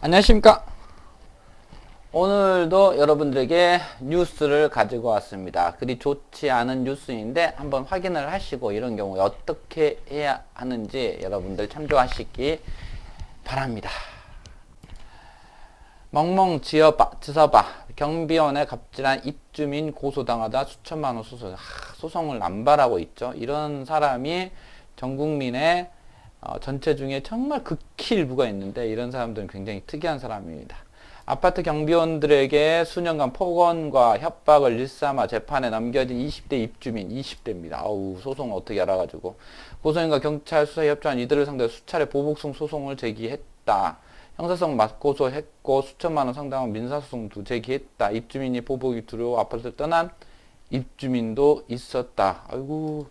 안녕하십니까. 오늘도 여러분들에게 뉴스를 가지고 왔습니다. 그리 좋지 않은 뉴스인데 한번 확인을 하시고 이런 경우에 어떻게 해야 하는지 여러분들 참조하시기 바랍니다. 멍멍 지서봐 경비원의 갑질한 입주민 고소당하다 수천만원 소송을 남발하고 있죠. 이런 사람이 전 국민의 전체 중에 정말 극히 일부가 있는데 이런 사람들은 굉장히 특이한 사람입니다. 아파트 경비원들에게 수년간 폭언과 협박을 일삼아 재판에 넘겨진 20대 입주민 20대입니다. 아우, 소송을 어떻게 알아가지고 고소인과 경찰 수사에 협조한 이들을 상대로 수차례 보복성 소송을 제기했다. 형사성 맞고소했고 수천만원 상당한 민사소송도 제기했다. 입주민이 보복이 두려워 아파트를 떠난 입주민도 있었다. 아이고.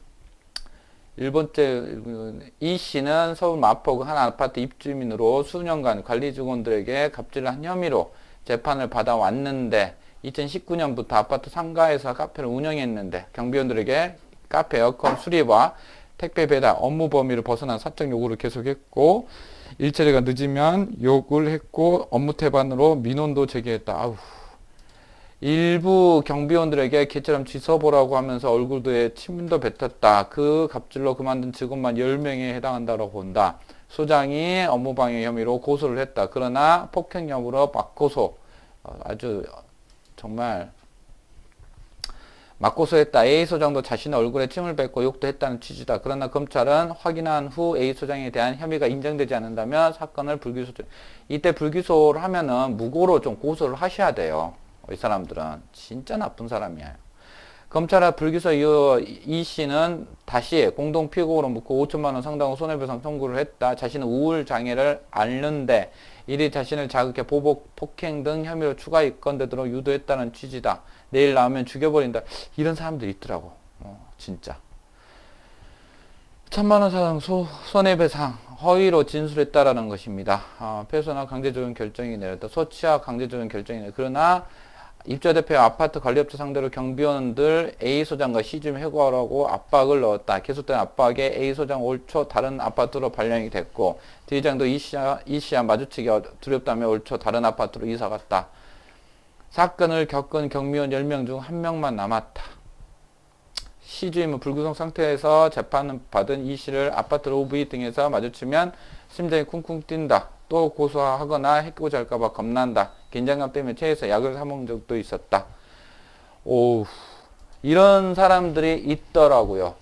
1번째, 이 씨는 서울 마포구 한 아파트 입주민으로 수년간 관리 직원들에게 갑질을 한 혐의로 재판을 받아왔는데 2019년부터 아파트 상가에서 카페를 운영했는데 경비원들에게 카페 에어컨 수리와 택배 배달 업무 범위를 벗어난 사적 요구를 계속했고 일처리가 늦으면 욕을 했고 업무 태반으로 민원도 제기했다. 아우. 일부 경비원들에게 개처럼 지서보라고 하면서 얼굴에 침도 뱉었다. 그 갑질로 그만둔 직원만 10명에 해당한다고 본다. 소장이 업무방해 혐의로 고소를 했다. 그러나 폭행 여부로 맞고소. 아주 정말 맞고소했다. A 소장도 자신의 얼굴에 침을 뱉고 욕도 했다는 취지다. 그러나 검찰은 확인한 후 A 소장에 대한 혐의가 인정되지 않는다면 사건을 불기소. 이때 불기소를 하면은 무고로 좀 고소를 하셔야 돼요. 이 사람들은 진짜 나쁜 사람이에요. 검찰의 불기소 이후 이 씨는 다시 공동 피고로 묻고 5천만 원 상당의 손해배상 청구를 했다. 자신은 우울 장애를 앓는데 이리 자신을 자극해 보복, 폭행 등 혐의로 추가 입건되도록 유도했다는 취지다. 내일 나오면 죽여버린다. 이런 사람들이 있더라고. 진짜. 1천만 원 상당 손해배상 허위로 진술했다라는 것입니다. 패소나 강제조정 결정이 내렸다. 소치와 강제조정 결정이 내렸다. 그러나 입주대표 아파트 관리업체 상대로 경비원들 A 소장과 시좀 해고하라고 압박을 넣었다. 계속된 압박에 A 소장 올 초 다른 아파트로 발령이 됐고 대장도 이 씨와 마주치기가 두렵다며 올 초 다른 아파트로 이사갔다. 사건을 겪은 경비원 10명 중 1명만 남았다. 시주임은 불구속 상태에서 재판을 받은 이 씨를 아파트 로비 등에서 마주치면 심장이 쿵쿵 뛴다. 또 고소하거나 해코지 할까봐 겁난다. 긴장감 때문에 체해서 약을 사먹은 적도 있었다. 오, 이런 사람들이 있더라고요.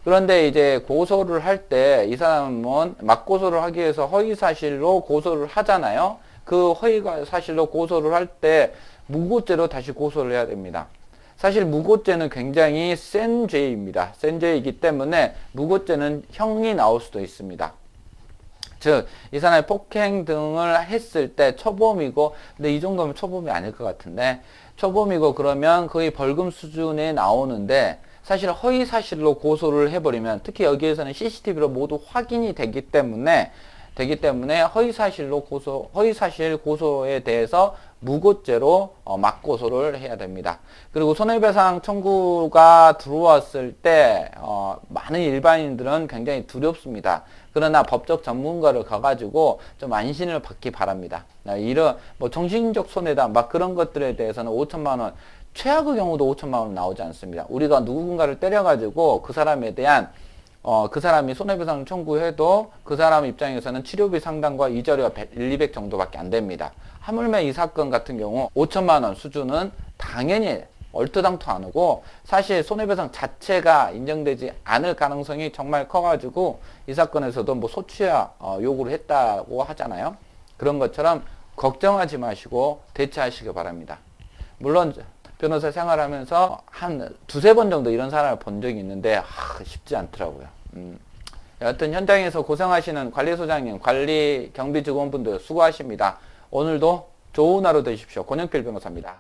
그런데 이제 고소를 할 때 이 사람은 맞고소를 하기 위해서 허위사실로 고소를 하잖아요. 그 허위사실로 고소를 할 때 무고죄로 다시 고소를 해야 됩니다. 사실 무고죄는 굉장히 센 죄입니다. 센 죄이기 때문에 무고죄는 형이 나올 수도 있습니다. 즉, 이 사람이 폭행 등을 했을 때 초범이고, 근데 이 정도면 초범이 아닐 것 같은데, 초범이고 그러면 거의 벌금 수준에 나오는데, 사실 허위 사실로 고소를 해버리면, 특히 여기에서는 CCTV로 모두 확인이 되기 때문에 허위 사실 고소에 대해서 무고죄로 맞고소를 해야 됩니다. 그리고 손해배상 청구가 들어왔을 때 많은 일반인들은 굉장히 두렵습니다. 그러나 법적 전문가를 가가지고 좀 안신을 받기 바랍니다. 이런 뭐 정신적 손해다 막 그런 것들에 대해서는 5천만 원, 최악의 경우도 5천만 원 나오지 않습니다. 우리가 누군가를 때려가지고 그 사람에 대한 그 사람이 손해배상 청구해도 그 사람 입장에서는 치료비 상당과 이자료가 100, 200 정도밖에 안 됩니다. 하물며 이 사건 같은 경우 5천만 원 수준은 당연히 얼토당토 안 하고 사실 손해배상 자체가 인정되지 않을 가능성이 정말 커가지고 이 사건에서도 뭐 소취야 요구를 했다고 하잖아요. 그런 것처럼 걱정하지 마시고 대처하시기 바랍니다. 물론 변호사 생활하면서 한 두세 번 정도 이런 사람을 본 적이 있는데 쉽지 않더라고요. 여하튼 현장에서 고생하시는 관리소장님, 관리 경비 직원분들 수고하십니다. 오늘도 좋은 하루 되십시오. 권영필 변호사입니다.